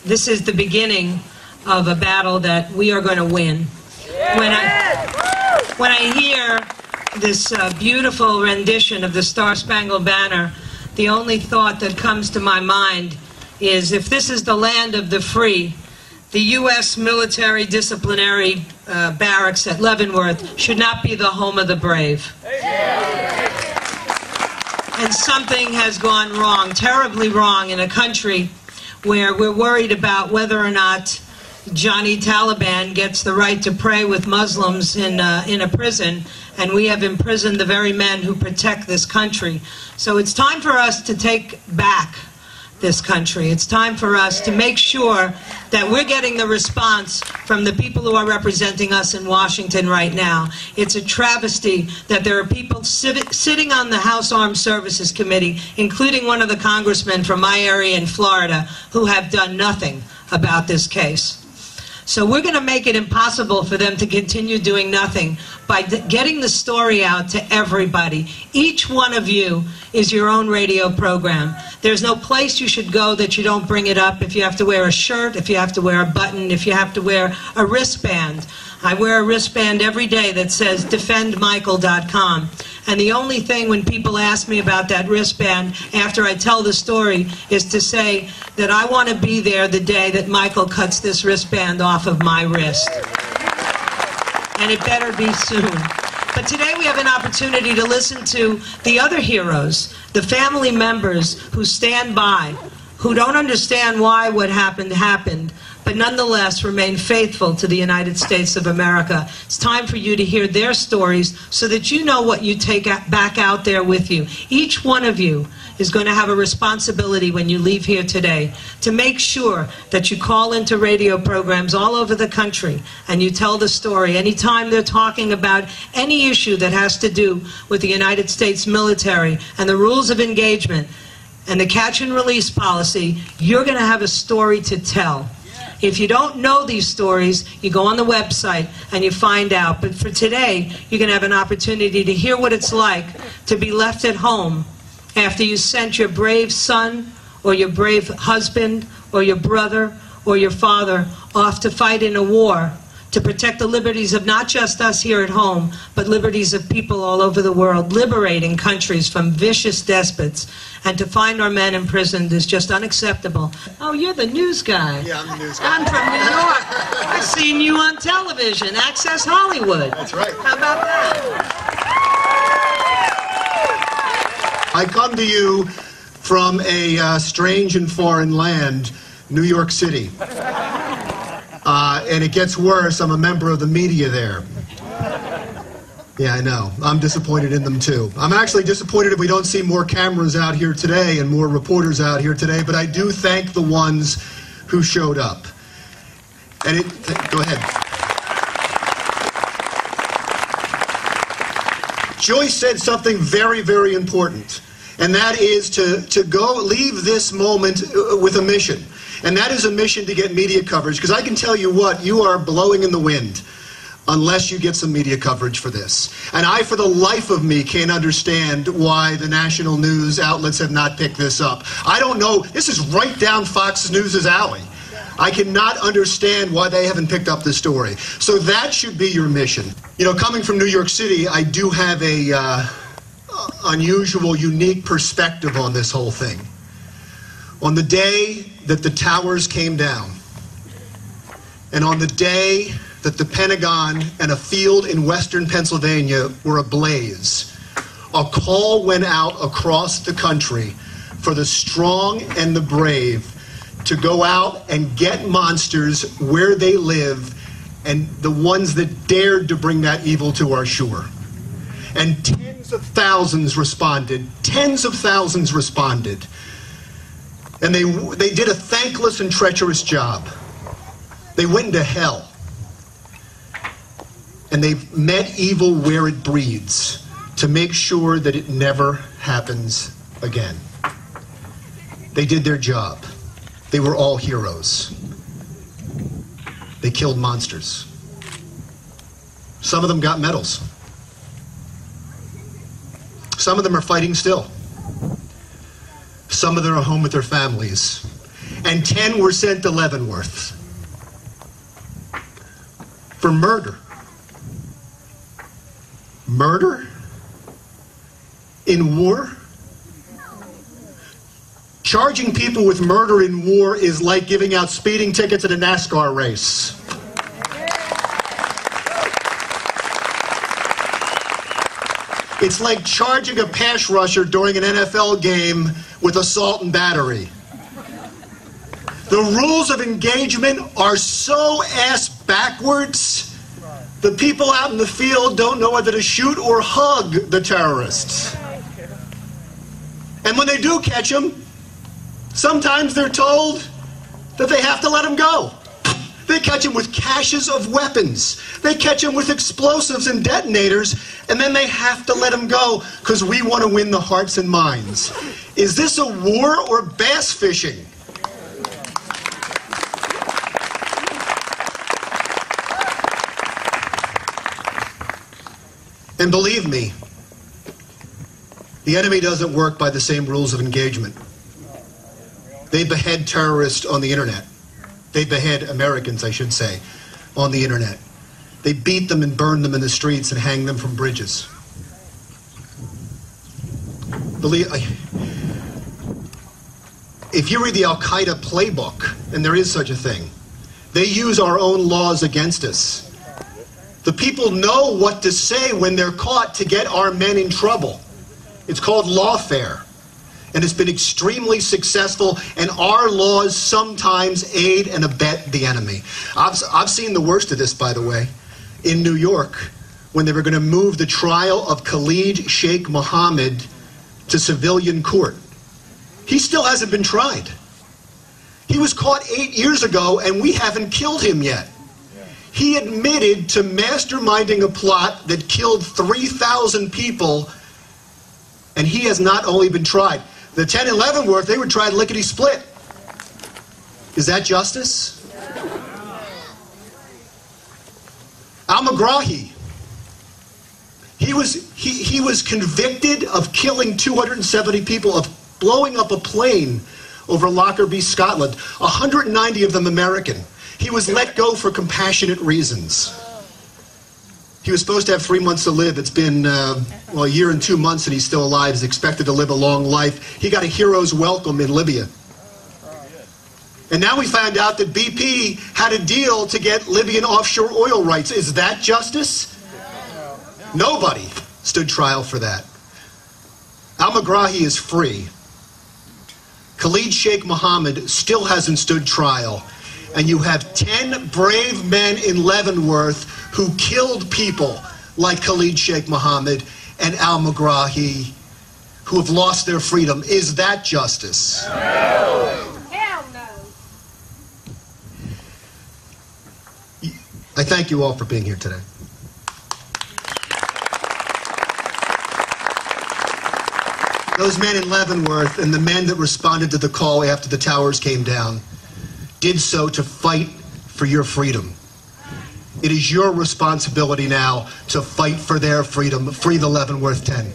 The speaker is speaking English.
this is the beginning of a battle that we are going to win. When I hear this beautiful rendition of the Star-Spangled Banner, the only thought that comes to my mind is, if this is the land of the free, the U.S. military disciplinary barracks at Leavenworth should not be the home of the brave. And something has gone wrong, terribly wrong, in a country where we're worried about whether or not Johnny Taliban gets the right to pray with Muslims in a prison, and we have imprisoned the very men who protect this country. So it's time for us to take back this country. It's time for us to make sure that we're getting the response from the people who are representing us in Washington right now. It's a travesty that there are people sitting on the House Armed Services Committee, including one of the congressmen from my area in Florida, who have done nothing about this case. So we're going to make it impossible for them to continue doing nothing by getting the story out to everybody. Each one of you is your own radio program. There's no place you should go that you don't bring it up. If you have to wear a shirt, if you have to wear a button, if you have to wear a wristband. I wear a wristband every day that says defendmichael.com. And the only thing when people ask me about that wristband after I tell the story is to say that I want to be there the day that Michael cuts this wristband off of my wrist. And it better be soon. But today we have an opportunity to listen to the other heroes, the family members who stand by, who don't understand why what happened, but nonetheless remain faithful to the United States of America. It's time for you to hear their stories so that you know what you take back out there with you. Each one of you is going to have a responsibility when you leave here today to make sure that you call into radio programs all over the country and you tell the story. Anytime they're talking about any issue that has to do with the United States military and the rules of engagement and the catch and release policy, you're going to have a story to tell. If you don't know these stories, you go on the website and you find out. But for today, you're going to have an opportunity to hear what it's like to be left at home after you sent your brave son or your brave husband or your brother or your father off to fight in a war to protect the liberties of not just us here at home, but liberties of people all over the world, liberating countries from vicious despots. And to find our men imprisoned is just unacceptable. Oh, you're the news guy. Yeah, I'm the news guy. I'm from New York. I've seen you on television, Access Hollywood. That's right. How about that? I come to you from a strange and foreign land, New York City. And it gets worse, I'm a member of the media there. Yeah, I know. I'm disappointed in them too. I'm actually disappointed if we don't see more cameras out here today and more reporters out here today, but I do thank the ones who showed up. And go ahead. Joyce said something very, very important, and that is to leave this moment with a mission. And that is a mission to get media coverage, because I can tell you what, you are blowing in the wind unless you get some media coverage for this. And I, for the life of me, can't understand why the national news outlets have not picked this up. I don't know, this is right down Fox News' alley. I cannot understand why they haven't picked up this story. So that should be your mission. You know, coming from New York City, I do have a unusual, unique perspective on this whole thing. On the day that the towers came down, and on the day that the Pentagon and a field in western Pennsylvania were ablaze, a call went out across the country for the strong and the brave to go out and get monsters where they live, and the ones that dared to bring that evil to our shore. And tens of thousands responded. Tens of thousands responded. And they did a thankless and treacherous job. They went into hell. And they met evil where it breeds to make sure that it never happens again. They did their job. They were all heroes. They killed monsters. Some of them got medals. Some of them are fighting still. Some of them are home with their families. and 10 were sent to Leavenworth for murder. Murder? In war? Charging people with murder in war is like giving out speeding tickets at a NASCAR race. It's like charging a pass rusher during an NFL game with assault and battery. The rules of engagement are so ass backwards, the people out in the field don't know whether to shoot or hug the terrorists. And when they do catch them, sometimes they're told that they have to let them go. They catch them with caches of weapons. They catch them with explosives and detonators, and then they have to let them go because we want to win the hearts and minds. Is this a war or bass fishing? And believe me, the enemy doesn't work by the same rules of engagement. They behead terrorists on the internet. They behead Americans, I should say, on the internet. They beat them and burn them in the streets and hang them from bridges. If you read the Al-Qaeda playbook, and there is such a thing, they use our own laws against us. The people know what to say when they're caught to get our men in trouble. It's called lawfare. And it's been extremely successful, and our laws sometimes aid and abet the enemy. I've seen the worst of this, by the way, in New York, when they were going to move the trial of Khalid Sheikh Mohammed to civilian court. He still hasn't been tried. He was caught 8 years ago, and we haven't killed him yet. He admitted to masterminding a plot that killed 3,000 people, and he has not only been tried. The 10 in Leavenworth, they were tried lickety-split. Is that justice? Al-Megrahi, he was convicted of killing 270 people, of blowing up a plane over Lockerbie, Scotland, 190 of them American. He was let go for compassionate reasons. He was supposed to have 3 months to live. It's been, well, a year and 2 months, and he's still alive. He's expected to live a long life. He got a hero's welcome in Libya. And now we found out that BP had a deal to get Libyan offshore oil rights. Is that justice? Nobody stood trial for that. Al-Megrahi is free. Khalid Sheikh Mohammed still hasn't stood trial. And you have 10 brave men in Leavenworth who killed people like Khalid Sheikh Mohammed and Al-Megrahi, who have lost their freedom. Is that justice? No. Hell no. I thank you all for being here today. Those men in Leavenworth and the men that responded to the call after the towers came down did so to fight for your freedom. It is your responsibility now to fight for their freedom. Free the Leavenworth 10.